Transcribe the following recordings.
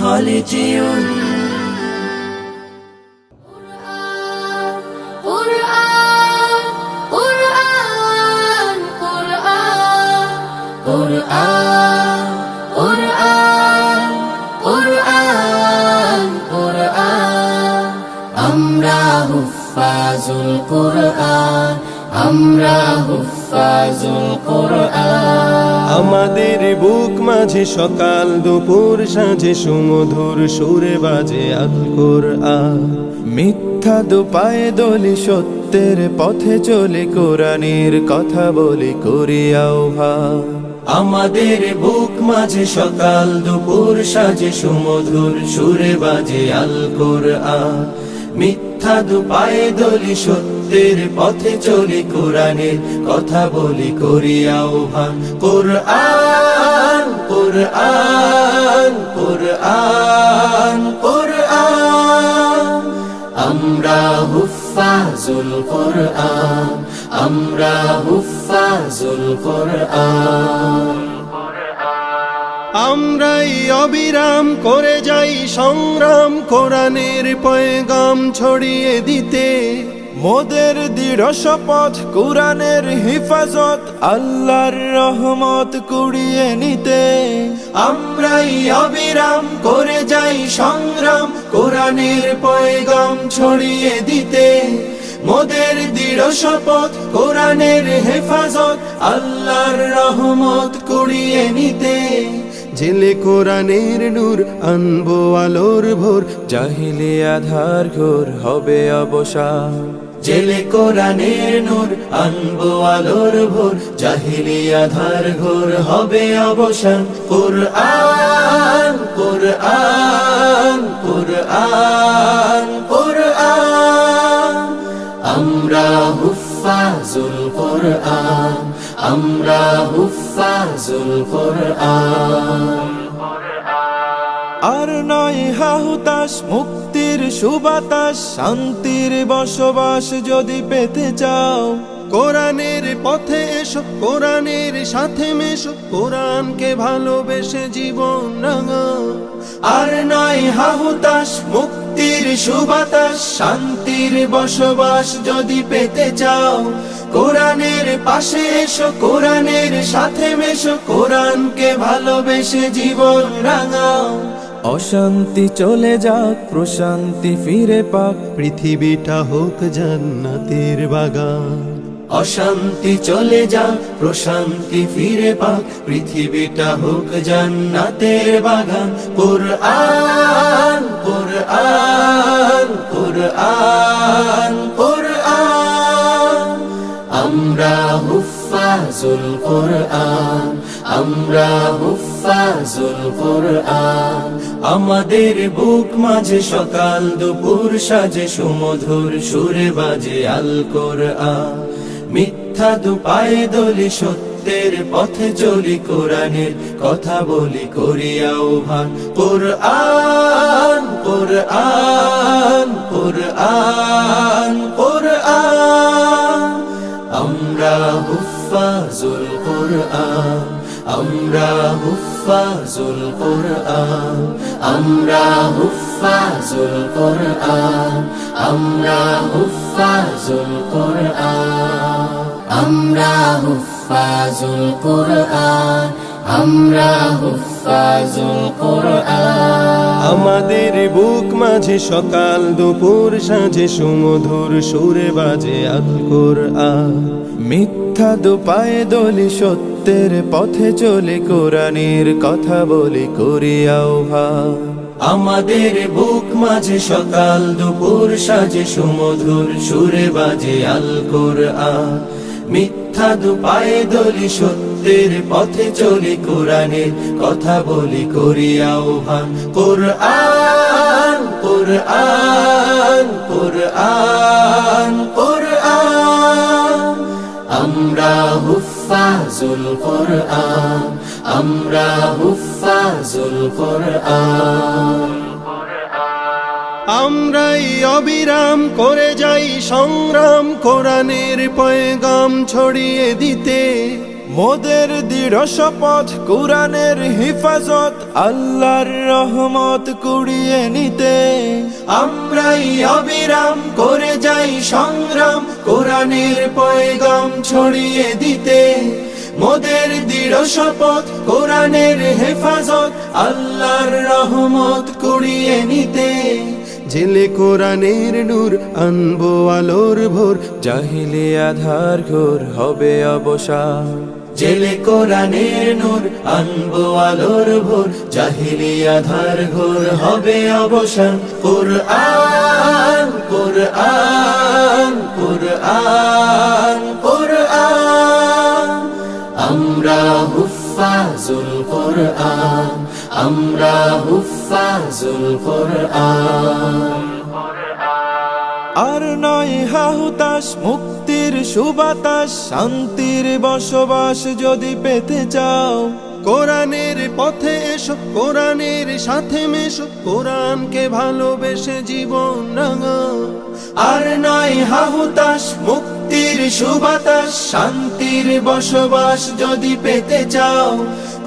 Holy Tune. আমরা হুফাজুল কুরআন, আমরা হুফাজুল কুরআন। আমাদের বুক মাঝে সকাল দুপুর সাঁঝে সুমধুর সুরে বাজে আল কুরআন। মিথ্যা দুপায়ে দলি সত্যের পথে চলে কোরআনের কথা বলি করি আহ্বান। আমাদের বুক মাঝে সকাল দুপুর সাজে সুমধুর সুরে বাজে আল কুরআন। মিথ্যা দুপায়ে দলি সত্যের পথে চলি কোরআনের কথা বলি করি আহ্বান। কুরআন কুরআন কুরআন কুরআন। আমরা হুফাজুল কুরআন, আমরা হুফাজুল কুরআন। আমরাই অবিরাম করে যাই সংগ্রাম কোরআনের পয়গাম ছড়িয়ে দিতে। মোদের দৃঢ় শপথ কোরআনের হিফাজত, আল্লাহর রহমত কুড়িয়ে নিতে। আমরাই অবিরাম করে যাই সংগ্রাম কোরআনের পয়গাম ছড়িয়ে দিতে। মোদের দৃঢ় শপথ কোরআনের হেফাজত, আল্লাহর রহমত কুড়িয়ে নিতে। জেলে কোরআনের নূর আনবো আলোর ভোর, জাহিলি আধার ঘোর হবে অবসান। জেলে কোরআনের নূর আনবো আলোর ভোর, জাহিলি আধার ঘোর হবে অবসান। কুরআন কুরআন কুরআন কুরআন। আমরা হুফাজুল কুরআন, আমরা হুফাজুল কুরআন। আর নয় হাহুতাস মুক্তির সুবাতাস, শান্তির বসবাস যদি পেতে চাও, কোরআনের পথে এসো, কোরআনের সাথে মেশো, কোরআনকে ভালোবেসে জীবন রাঙাও। আর নয় হাহুতাস মুক্তির সুবাতাস, শান্তির বসবাস যদি পেতে চাও, কোরআনের পাশে এসো, কোরআনের সাথে মেশো, কোরআনকে ভালোবেসে জীবন রাঙাও। অশান্তি চলে যাক, প্রশান্তি ফিরে পাক, পৃথিবীটা হোক জান্নাতের বাগান। অশান্তি চলে যাক, প্রশান্তি ফিরে পাক, পৃথিবীটা হোক জান্নাতের বাগান। কুরআন কুরআন কুরআন কুরআন। আমরা হুফাজুল কুরআন, আমরা হুফাজুল কুরআন। আমাদের বুক মাঝে সকাল দুপুর সাজে সুমধুর সুরে বাজে আল কুরআন। মিথ্যা দুপায়ে দলি সত্যের পথে চলি কোরআনের কথা বলি করি আহ্বান। কুরআন কুরআন কুরআন কুরআন। আমরা হুফাজুল কুরআন, আমরা হুফাজুল কুরআন, আমরা হুফাজুল কুরআন, আমরা হুফাজুল কুরআন। আমরা হুফাজুল কুরআন, আমরা হুফাজুল কুরআন। আমাদের বুক মাঝে সকাল দুপুর সাঁঝে সুমধুর সুরে বাজে আল কুরআন। মিথ্যা দুপায়ে দলি সত্যের পথে চলে কোরআনের কথা বলি করি আহ্বান। আমাদের বুক মাঝে সকাল দুপুর সাজে সুমধুর সুরে বাজে আল কুরআন। মিথ্যা দুপায়ে দলি সত্যের পথে চলি কোরআনের কথা বলি করি আহ্বান। কুরআন কুরআন কুরআন কুরআন। আমরা হুফাজুল কুরআন, আমরা হুফাজুল কুরআন। আমরাই অবিরাম করে যাই সংগ্রাম কোরআনের পয়গাম ছড়িয়ে দিতে। মোদের দৃঢ় শপথ কোরআনের হিফাজত, আল্লাহর রহমত কুড়িয়ে নিতে। আমরাই অবিরাম করে যাই সংগ্রাম, কোরআনের পয়গাম ছড়িয়ে দিতে। মোদের দৃঢ় শপথ কোরআনের হেফাজত, আল্লাহর রহমত কুড়িয়ে নিতে। জেলে কোরআনের নূর আনবো আলোর ভোর, জাহিলি আধার ঘোর হবে অবসান। জেলে কোরআনের নূর আনবো আলোর ভোর, জাহিলি আধার ঘোর হবে অবসান। কুরআন কুরআন কুরআন কুরআন, আমরা হুফাজুল কুরআন, আমরা হুফাজুল কুরআন। আর নয় হাহুতাস, মুক্তির সুবাতাস, শান্তির বসবাস যদি পেতে চাও, কোরআনের পথে এসো, কোরআনের সাথে মেশো, কোরআনকে ভালোবেসে জীবন রাঙাও। আর নয় হাহুতাস, মুক্তির সুবাতাস, শান্তির বসবাস যদি পেতে চাও,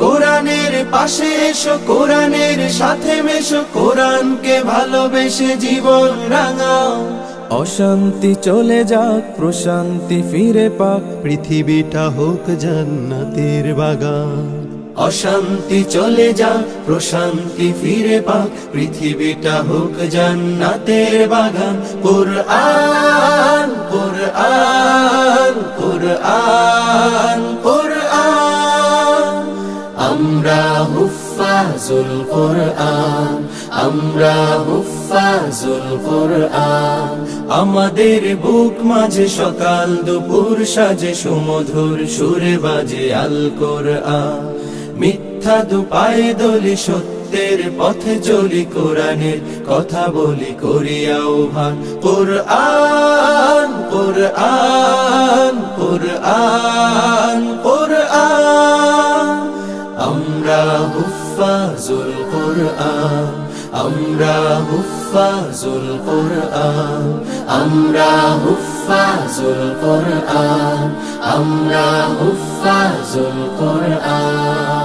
কোরআনের পাশে এসো, কোরআনের সাথে মেশো, কোরআনকে ভালোবেসে জীবন রাঙাও। অশান্তি চলে যাক, প্রশান্তি ফিরে পাক, পৃথিবীটা হোক জান্নাতের বাগান। অশান্তি চলে যাক, প্রশান্তি ফিরে পাক, পৃথিবীটা হোক জান্নাতের বাগান। কুরআন কুরআন কুরআন কুরআন, আমরা হুফাজুল কুরআন, আমরা হুফাজুল কুরআন। আমাদের বুক মাঝে সকাল দুপুর সাজে, সুমধুর সুরে বাজে আল কোরআন। মিথ্যা দুপায়ে দলি, সত্যের পথে চলি, কোরআনের কথা বলি করি আহ্বান। কোরআন কোরআন কোরআন কোরআন, আমরা হুফাজুল কুরআন, আমরা হুফাজুল কুরআন, আমরা হুফাজুল কুরআন, আমরা হুফাজুল কুরআন।